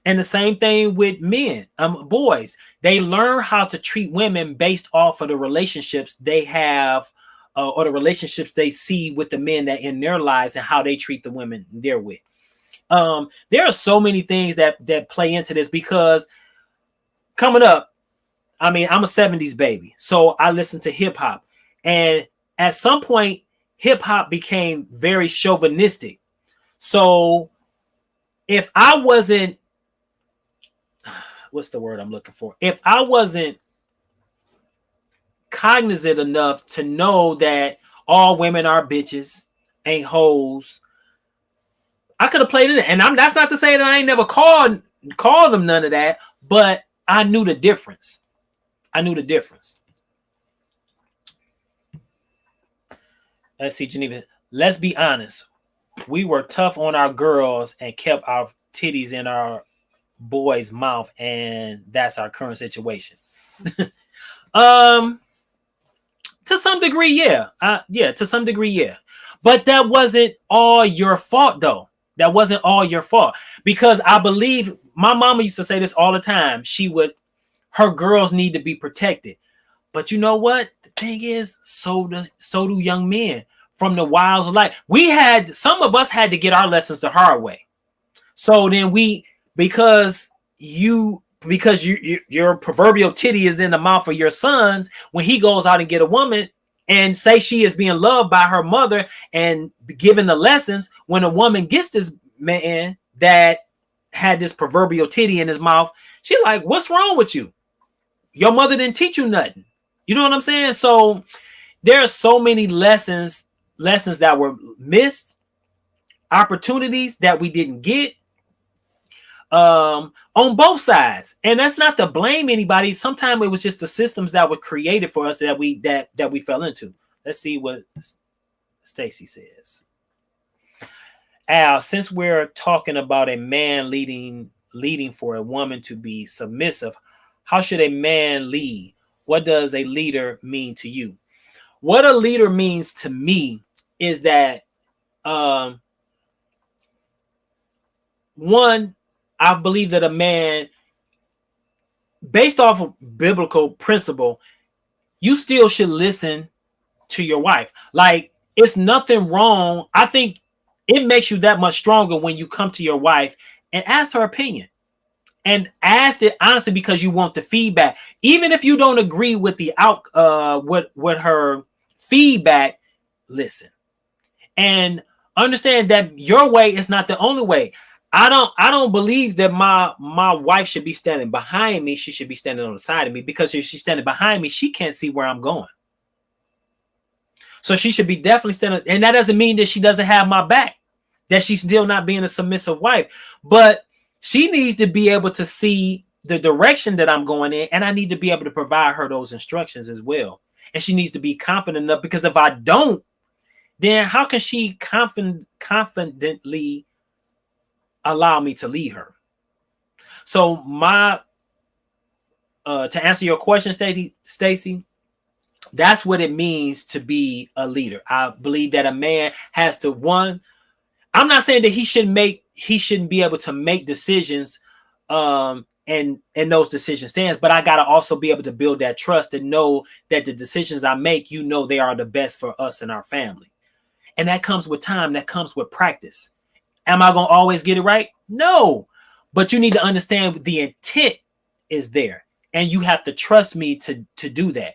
And the same thing with men, boys. They learn how to treat women based off of the relationships they have, or the relationships they see with the men that in their lives and how they treat the women they're with. There are so many things that play into this, because coming up, I mean, I'm a 70s baby, so I listened to hip hop, and at some point, hip hop became very chauvinistic. So if I wasn't, what's the word I'm looking for? If I wasn't cognizant enough to know that all women are bitches, ain't hoes, I could have played in it. And that's not to say that I ain't never called them none of that, but I knew the difference. Let's see, Geneva. Let's be honest. We were tough on our girls and kept our titties in our boy's mouth, and that's our current situation. To some degree, yeah. To some degree, yeah. But that wasn't all your fault, though. That wasn't all your fault, because I believe my mama used to say this all the time. Her girls need to be protected. But you know what? The thing is, so do young men from the wilds of life. Some of us had to get our lessons the hard way. So then because your proverbial titty is in the mouth of your sons, when he goes out and get a woman and say she is being loved by her mother and given the lessons, when a woman gets this man that had this proverbial titty in his mouth, she like, what's wrong with you? Your mother didn't teach you nothing. You know what I'm saying? So there are so many lessons that were missed, opportunities that we didn't get, on both sides. And that's not to blame anybody. Sometimes it was just the systems that were created for us that we fell into. Let's see what Stacy says. Al, since we're talking about a man leading for a woman to be submissive, how should a man lead? What does a leader mean to you? What a leader means to me is that, one, I believe that a man, based off of biblical principle, you still should listen to your wife. Like, it's nothing wrong. I think it makes you that much stronger when you come to your wife and ask her opinion. And ask it honestly because you want the feedback. Even if you don't agree with with her feedback, listen. And understand that your way is not the only way. I don't believe that my wife should be standing behind me. She should be standing on the side of me, because if she's standing behind me, she can't see where I'm going. So she should be definitely standing. And that doesn't mean that she doesn't have my back, that she's still not being a submissive wife. But she needs to be able to see the direction that I'm going in, and I need to be able to provide her those instructions as well. And she needs to be confident enough, because if I don't, then how can she confidently allow me to lead her? So to answer your question, Stacy, that's what it means to be a leader. I believe that a man has to, one, I'm not saying that he shouldn't be able to make decisions, and those decisions stands, but I got to also be able to build that trust and know that the decisions I make, they are the best for us and our family. And that comes with time. That comes with practice. Am I going to always get it right? No, but you need to understand the intent is there, and you have to trust me to do that.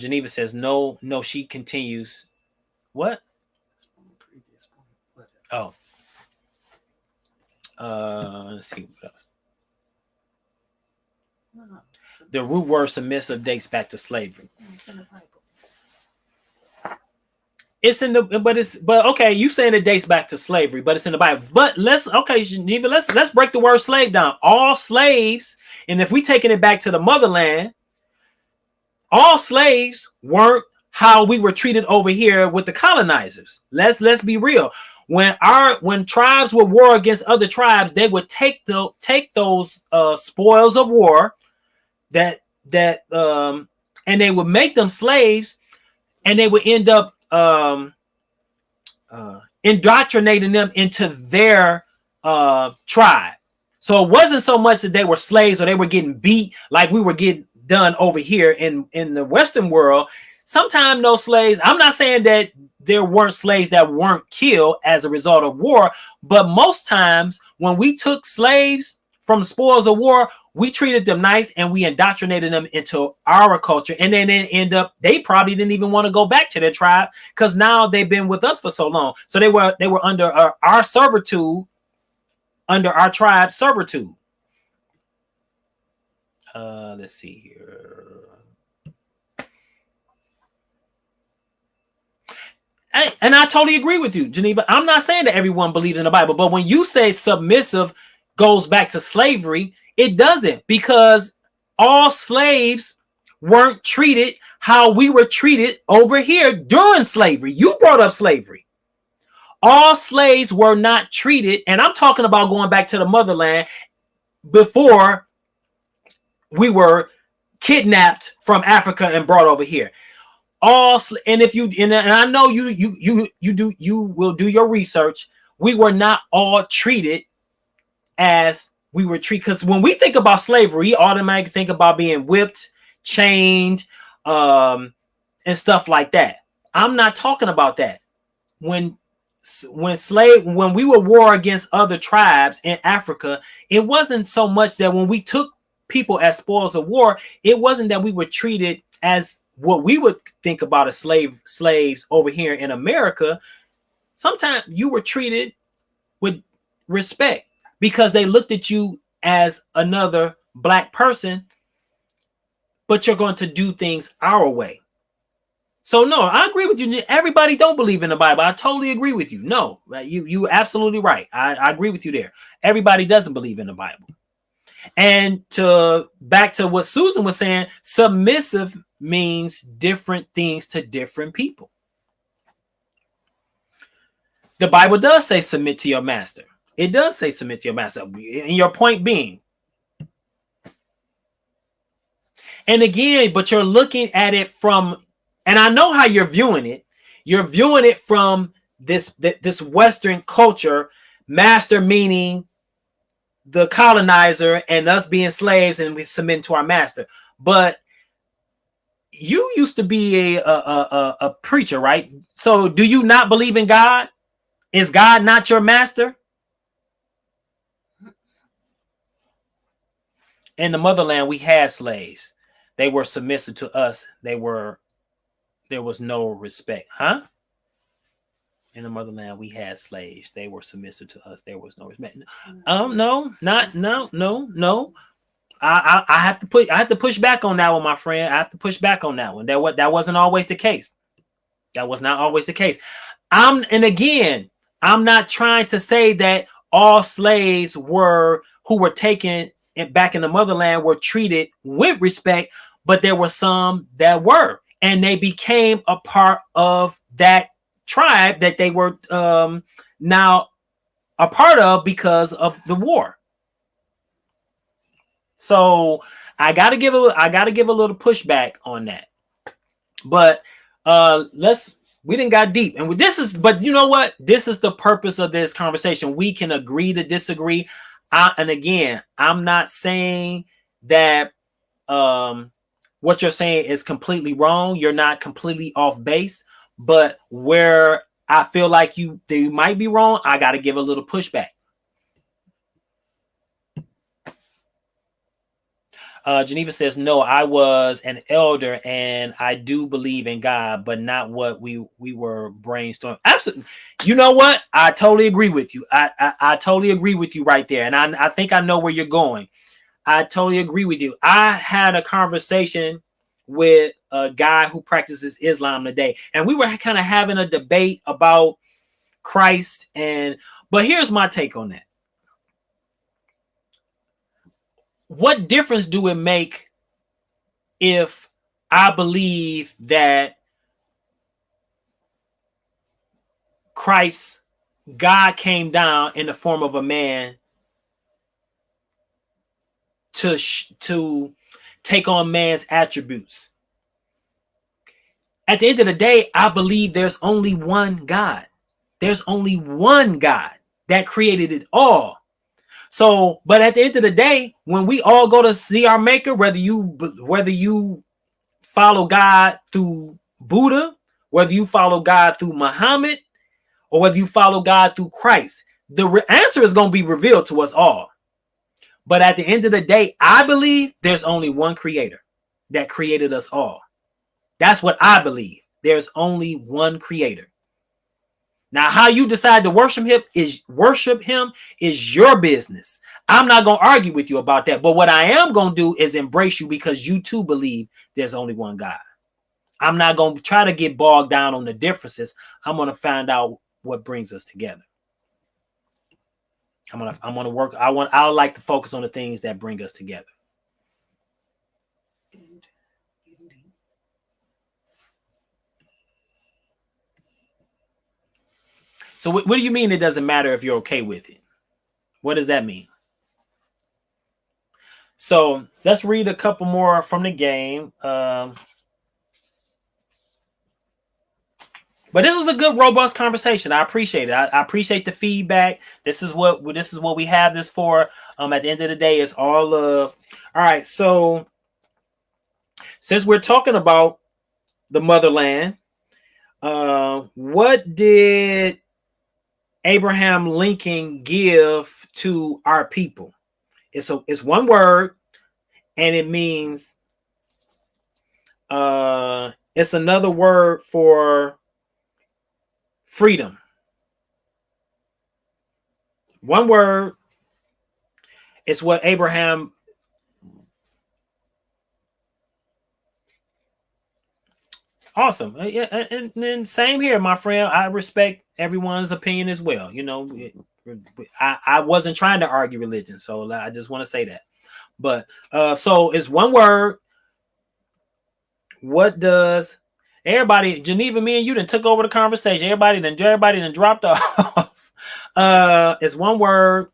Geneva says, no, she continues. What? Oh. Let's see what else. The root word submissive dates back to slavery. It's in the Bible. But okay, you saying it dates back to slavery, but it's in the Bible. But Geneva, let's break the word slave down. All slaves, and if we taking it back to the motherland, all slaves weren't how we were treated over here with the colonizers. Let's be real. When tribes would war against other tribes, they would take those spoils of war and they would make them slaves, and they would end up indoctrinating them into their tribe. So it wasn't so much that they were slaves or they were getting beat like we were getting done over here in the Western world. Sometimes no slaves. I'm not saying that there weren't slaves that weren't killed as a result of war, but most times when we took slaves from the spoils of war, we treated them nice and we indoctrinated them into our culture. And then they probably didn't even want to go back to their tribe because now they've been with us for so long. So they were under our servitude, under our tribe servitude. Let's see here. And I totally agree with you, Geneva. I'm not saying that everyone believes in the Bible, but when you say submissive goes back to slavery, it doesn't, because all slaves weren't treated how we were treated over here during slavery. You brought up slavery. All slaves were not treated, and I'm talking about going back to the motherland before we were kidnapped from Africa and brought over here. And if you and I know you will do your research. We were not all treated as we were treated, because when we think about slavery, we automatically think about being whipped, chained, and stuff like that. I'm not talking about that. When we were war against other tribes in Africa, it wasn't so much that when we took people as spoils of war, it wasn't that we were treated as what we would think about as slaves over here in America. Sometimes you were treated with respect because they looked at you as another black person, but you're going to do things our way. So no, I agree with you. Everybody don't believe in the Bible. I totally agree with you. No, you absolutely right. I agree with you there. Everybody doesn't believe in the Bible. And back to what Susan was saying, submissive means different things to different people. The Bible does say submit to your master. It does say submit to your master. And your point being, and again, but you're looking at it from, and I know how you're viewing it. You're viewing it from this Western culture, master meaning the colonizer and us being slaves and we submit to our master. But you used to be a preacher, right? So do you not believe in God? Is God not your master? In the motherland, we had slaves. They were submissive to us. There was no respect, huh? In the motherland, we had slaves. They were submissive to us. There was no respect. No. I have to push back on that one, my friend. I have to push back on that one. That wasn't always the case. That was not always the case. I'm not trying to say that all slaves who were taken back in the motherland were treated with respect, but there were some that were, and they became a part of that tribe that they were now a part of because of the war. So I gotta give a little pushback on that. But we didn't got deep, and but you know what? This is the purpose of this conversation. We can agree to disagree. And again, I'm not saying that what you're saying is completely wrong. You're not completely off base, but where I feel like they might be wrong, I got to give a little pushback. Geneva says, no, I was an elder and I do believe in God, but not what we were brainstorming. Absolutely. You know what? I totally agree with you. I totally agree with you right there. And I think I know where you're going. I totally agree with you. I had a conversation with a guy who practices Islam today, and we were kind of having a debate about Christ. But here's my take on that. What difference do it make if I believe that God came down in the form of a man to take on man's attributes? At the end of the day, I believe there's only one God. There's only one God that created it all. So, but at the end of the day, when we all go to see our maker, whether you follow God through Buddha, whether you follow God through Muhammad, or whether you follow God through Christ, the answer is going to be revealed to us all. But at the end of the day, I believe there's only one creator that created us all. That's what I believe. There's only one creator. Now, how you decide to worship him is your business. I'm not going to argue with you about that. But what I am going to do is embrace you because you too believe there's only one God. I'm not going to try to get bogged down on the differences. I'm going to find out what brings us together. I'm gonna work. I would like to focus on the things that bring us together. So what do you mean it doesn't matter if you're okay with it? What does that mean? So let's read a couple more from the game. But this was a good, robust conversation. I appreciate it. I appreciate the feedback. This is what we have this for. At the end of the day, it's all love. All right. So since we're talking about the motherland, what did Abraham Lincoln give to our people? It's one word, and it means it's another word for freedom. One word. It's what Abraham. Awesome. Yeah, and then same here, my friend. I respect everyone's opinion as well. You know, I wasn't trying to argue religion, so I just want to say that. But so it's one word. What does everybody, Geneva, me and you done took over the conversation. Everybody done dropped off. It's one word.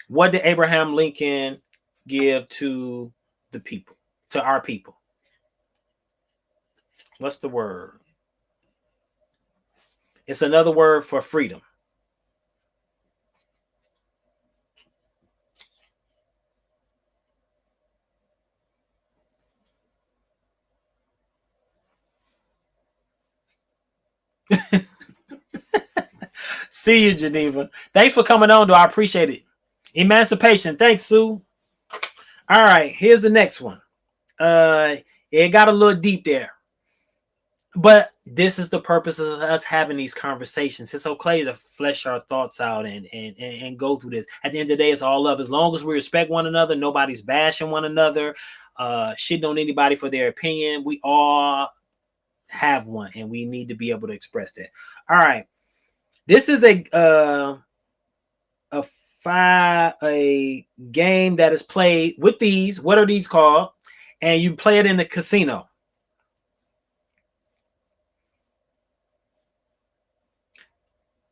What did Abraham Lincoln give to the people, to our people? What's the word? It's another word for freedom. See you, Geneva. Thanks for coming on, though. I appreciate it. Emancipation. Thanks, Sue. All right, here's the next one. It got a little deep there. But this is the purpose of us having these conversations. It's okay to flesh our thoughts out and go through this. At the end of the day, it's all love. As long as we respect one another, nobody's bashing one another, shitting on anybody for their opinion. We all have one, and we need to be able to express that. All right. This is a game that is played with these. What are these called? And you play it in the casino.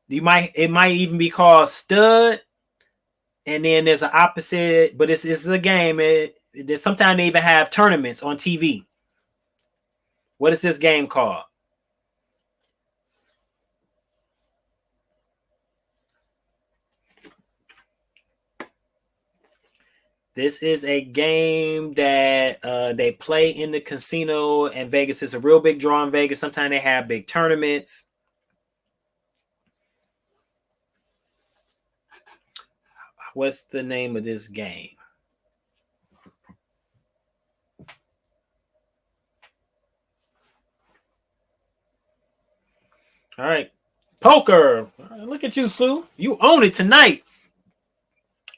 It might even be called stud, and then there's an opposite, but it's a game. Sometimes they even have tournaments on TV. What is this game called? This is a game that they play in the casino in Vegas. It's a real big draw in Vegas. Sometimes they have big tournaments. What's the name of this game? All right. Poker. Look at you, Sue. You own it tonight.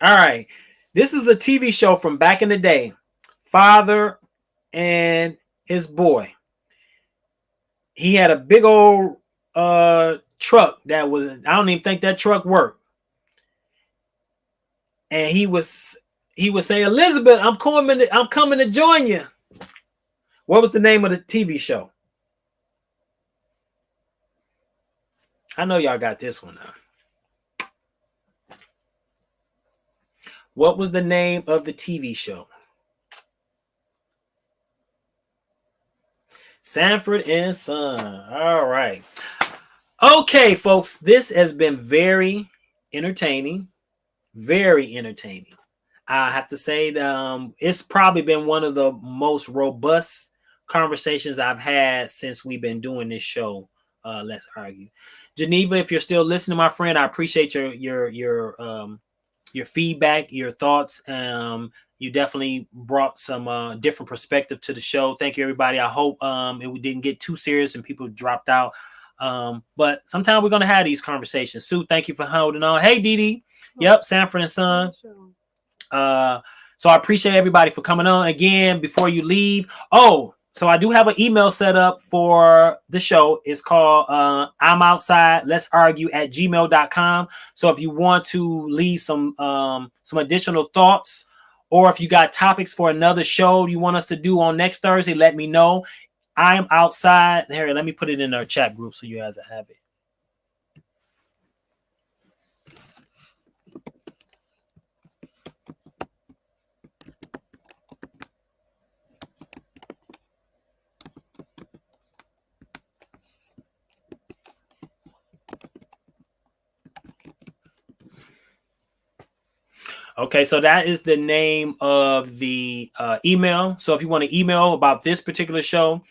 All right. This is a TV show from back in the day. Father and his boy. He had a big old truck that was, I don't even think that truck worked. And he would say, Elizabeth, I'm coming to join you. What was the name of the TV show? I know y'all got this one now. What was the name of the TV show? Sanford and Son. All right. Okay, folks, this has been very entertaining. Very entertaining. I have to say, it's probably been one of the most robust conversations I've had since we've been doing this show. Let's argue, Geneva. If you're still listening, my friend, I appreciate your feedback, your thoughts. You definitely brought some different perspective to the show. Thank you, everybody. I hope it didn't get too serious and people dropped out. But sometimes we're gonna have these conversations. Sue, thank you for holding on. Hey, Dee Dee. Yep, Sanford and Son. So I appreciate everybody for coming on again. Before you leave, so I do have an email set up for the show. It's called I'm outside, let's argue at gmail.com. So if you want to leave some additional thoughts, or if you got topics for another show you want us to do on next Thursday, let me know. I am outside. Here, let me put it in our chat group so you guys have it. Okay, so that is the name of the email. So if you want to email about this particular show,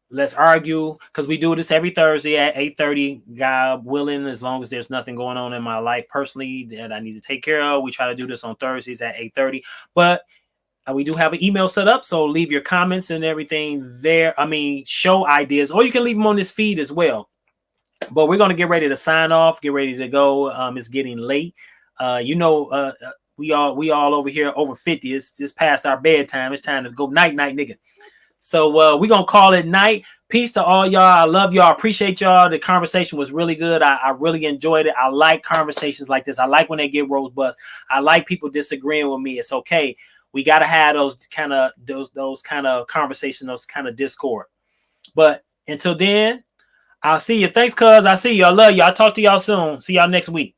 let's argue, because we do this every Thursday at 8:30, God willing, as long as there's nothing going on in my life personally that I need to take care of. We try to do this on Thursdays at 8:30, but we do have an email set up, so leave your comments and everything there. I mean, show ideas, or you can leave them on this feed as well. But we're going to get ready to sign off, get ready to go. It's getting late. We all over here over 50. It's past our bedtime. It's time to go night, nigga. So we're gonna call it night. Peace to all y'all. I love y'all. Appreciate y'all. The conversation was really good. I really enjoyed it. I like conversations like this. I like when they get robust. I like people disagreeing with me. It's okay. We gotta have those kind of conversations, those kind of discord. But until then, I'll see you. Thanks, cuz. I see you. I love you. I'll talk to y'all soon. See y'all next week.